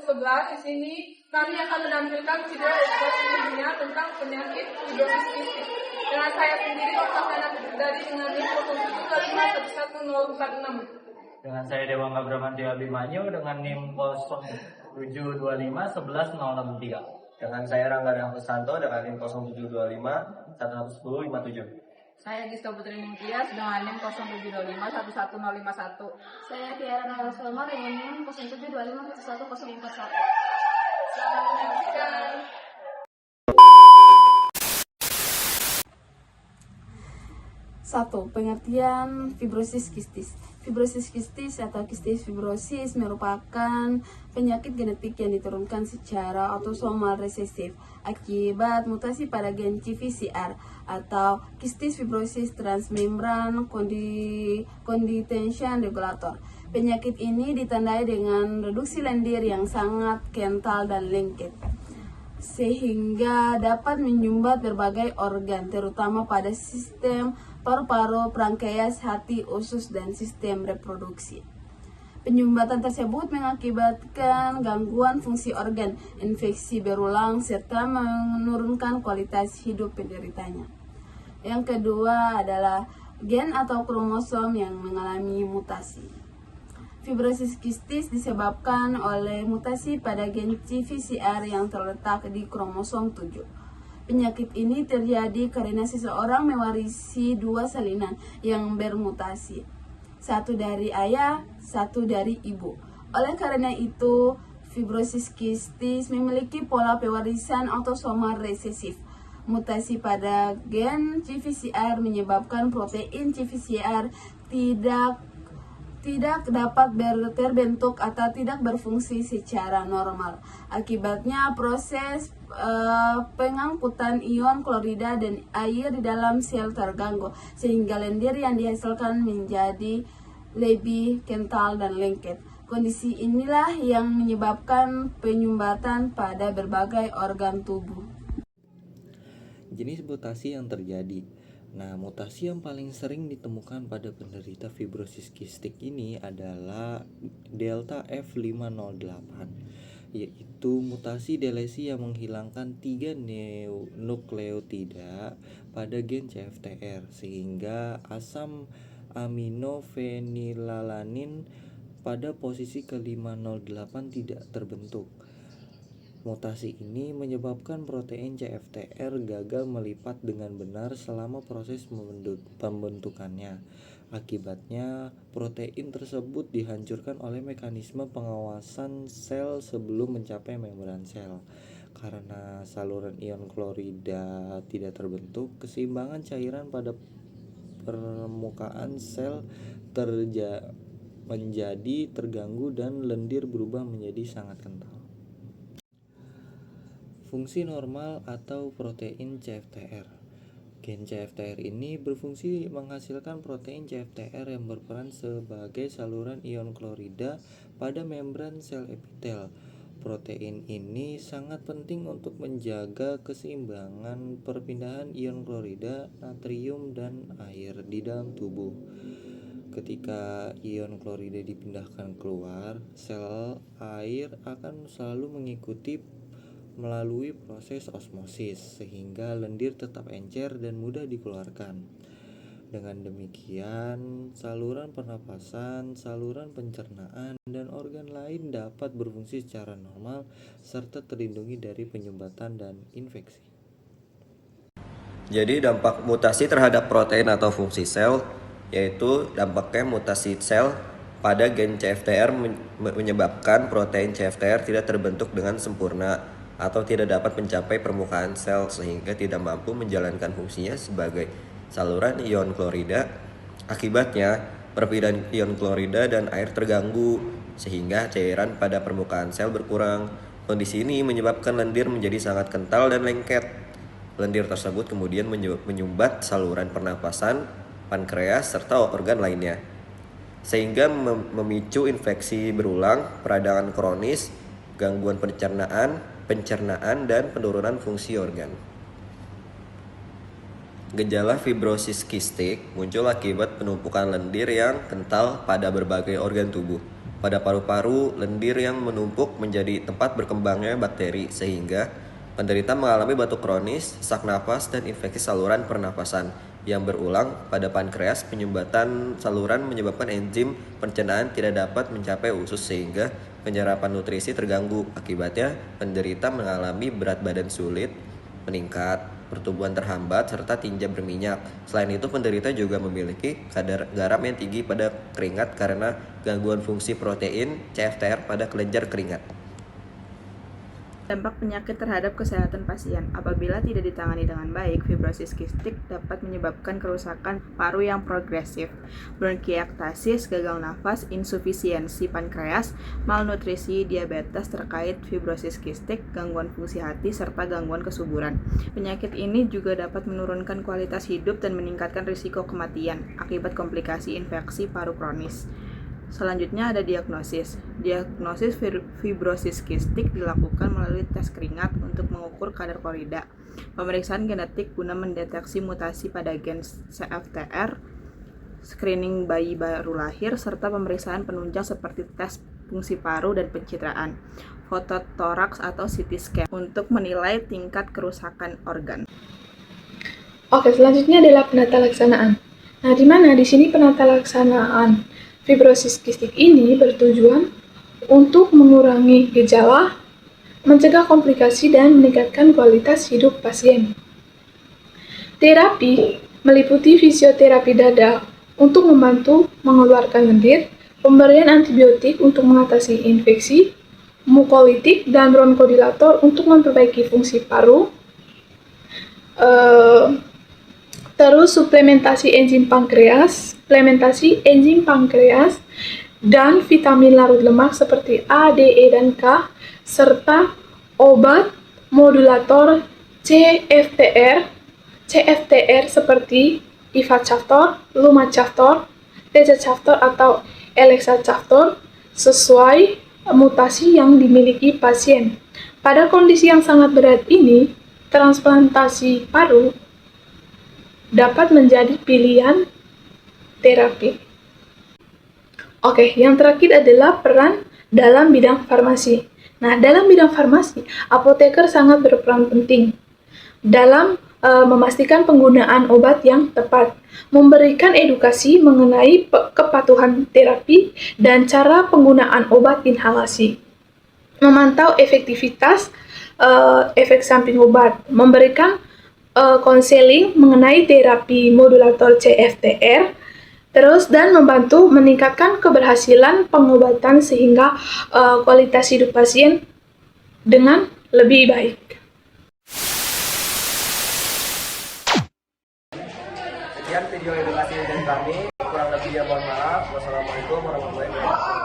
11 di sini kami akan menampilkan video edukasi ilmiah tentang penyakit fibrosis kistik. Dengan saya sendiri, Oktaviana dari dengan NIM 0725111046. Dengan saya Dewa Bramantio Abimanyu dengan NIM 0725111063. Dengan saya Rangga Dahkusanto dengan NIM 0725111057. Saya Giska Putri Ningtyas dengan NIM 0725111051. Saya Tiara Nahal Salma dengan NIM 0725111041. Selamat menyaksikan. Satu, pengertian fibrosis kistis. Fibrosis kistis atau kistis fibrosis merupakan penyakit genetik yang diturunkan secara autosomal resesif akibat mutasi pada gen CFTR atau kistis fibrosis transmembran conduction regulator. Penyakit ini ditandai dengan reduksi lendir yang sangat kental dan lengket, sehingga dapat menyumbat berbagai organ, terutama pada sistem paru-paru, pankreas, hati, usus, dan sistem reproduksi. Penyumbatan tersebut mengakibatkan gangguan fungsi organ, infeksi berulang, serta menurunkan kualitas hidup penderitanya. Yang kedua adalah gen atau kromosom yang mengalami mutasi. Fibrosis kistis disebabkan oleh mutasi pada gen CFTR yang terletak di kromosom 7. Penyakit ini terjadi karena seseorang mewarisi dua salinan yang bermutasi, satu dari ayah, satu dari ibu. Oleh karena itu, fibrosis kistis memiliki pola pewarisan autosomal resesif. Mutasi pada gen CFTR menyebabkan protein CFTR tidak dapat terbentuk atau tidak berfungsi secara normal. Akibatnya proses pengangkutan ion klorida dan air di dalam sel terganggu, sehingga lendir yang dihasilkan menjadi lebih kental dan lengket. Kondisi inilah yang menyebabkan penyumbatan pada berbagai organ tubuh. Jenis mutasi yang terjadi. Nah, mutasi yang paling sering ditemukan pada penderita fibrosis kistik ini adalah delta F508, yaitu mutasi delesi yang menghilangkan 3 nukleotida pada gen CFTR, sehingga asam aminofenilalanin pada posisi ke508 tidak terbentuk. Mutasi ini menyebabkan protein CFTR gagal melipat dengan benar selama proses pembentukannya. Akibatnya, protein tersebut dihancurkan oleh mekanisme pengawasan sel sebelum mencapai membran sel. Karena saluran ion klorida tidak terbentuk, keseimbangan cairan pada permukaan sel menjadi terganggu dan lendir berubah menjadi sangat kental. Fungsi normal atau protein CFTR. Gen CFTR ini berfungsi menghasilkan protein CFTR yang berperan sebagai saluran ion klorida pada membran sel epitel. Protein ini sangat penting untuk menjaga keseimbangan perpindahan ion klorida, natrium, dan air di dalam tubuh. Ketika ion klorida dipindahkan keluar, sel air akan selalu mengikuti melalui proses osmosis, sehingga lendir tetap encer dan mudah dikeluarkan. Dengan demikian, saluran pernapasan, saluran pencernaan, dan organ lain dapat berfungsi secara normal serta terlindungi dari penyumbatan dan infeksi. Jadi dampak mutasi terhadap protein atau fungsi sel, yaitu dampaknya mutasi sel pada gen CFTR menyebabkan protein CFTR tidak terbentuk dengan sempurna atau tidak dapat mencapai permukaan sel, sehingga tidak mampu menjalankan fungsinya sebagai saluran ion klorida. Akibatnya, perpindahan ion klorida dan air terganggu, sehingga cairan pada permukaan sel berkurang. Kondisi ini menyebabkan lendir menjadi sangat kental dan lengket. Lendir tersebut kemudian menyumbat saluran pernapasan, pankreas, serta organ lainnya, sehingga memicu infeksi berulang, peradangan kronis, gangguan pencernaan, dan penurunan fungsi organ. Gejala fibrosis kistik muncul akibat penumpukan lendir yang kental pada berbagai organ tubuh. pada paru-paru, lendir yang menumpuk menjadi tempat berkembangnya bakteri sehingga penderita mengalami batuk kronis, sesak napas, dan infeksi saluran pernapasan yang berulang pada pankreas. Penyumbatan saluran menyebabkan enzim pencernaan tidak dapat mencapai usus sehingga penyerapan nutrisi terganggu. Akibatnya, penderita mengalami berat badan sulit meningkat, pertumbuhan terhambat, serta tinja berminyak. Selain itu, penderita juga memiliki kadar garam yang tinggi pada keringat karena gangguan fungsi protein CFTR pada kelenjar keringat. Dampak penyakit terhadap kesehatan pasien. Apabila tidak ditangani dengan baik, fibrosis kistik dapat menyebabkan kerusakan paru yang progresif, bronkiektasis, gagal nafas, insufisiensi pankreas, malnutrisi, diabetes terkait fibrosis kistik, gangguan fungsi hati, serta gangguan kesuburan. Penyakit ini juga dapat menurunkan kualitas hidup dan meningkatkan risiko kematian akibat komplikasi infeksi paru kronis. Selanjutnya ada diagnosis. Diagnosis fibrosis kistik dilakukan melalui tes keringat untuk mengukur kadar klorida, pemeriksaan genetik guna mendeteksi mutasi pada gen CFTR, screening bayi baru lahir, serta pemeriksaan penunjang seperti tes fungsi paru dan pencitraan, foto toraks atau CT scan untuk menilai tingkat kerusakan organ. Oke, selanjutnya adalah penata laksanaan. Nah, di mana di sini penata laksanaan fibrosis kistik ini bertujuan untuk mengurangi gejala, mencegah komplikasi, dan meningkatkan kualitas hidup pasien. Terapi meliputi fisioterapi dada untuk membantu mengeluarkan lendir, pemberian antibiotik untuk mengatasi infeksi, mukolitik, dan bronkodilator untuk memperbaiki fungsi paru, terus suplementasi enzim pankreas, dan vitamin larut lemak seperti A, D, E, dan K, serta obat modulator CFTR seperti ivacaftor, lumacaftor, tezacaftor, atau elexacaftor sesuai mutasi yang dimiliki pasien. Pada kondisi yang sangat berat ini, transplantasi paru dapat menjadi pilihan terapi. Oke, yang terakhir adalah peran dalam bidang farmasi. Nah, dalam bidang farmasi, apoteker sangat berperan penting dalam memastikan penggunaan obat yang tepat, memberikan edukasi mengenai kepatuhan terapi dan cara penggunaan obat inhalasi, memantau efektivitas efek samping obat, memberikan konseling mengenai terapi modulator CFTR, terus dan membantu meningkatkan keberhasilan pengobatan sehingga kualitas hidup pasien dengan lebih baik. Sekian video edukasi dari kami, kurang lebihnya mohon maaf. Wassalamualaikum warahmatullahi wabarakatuh.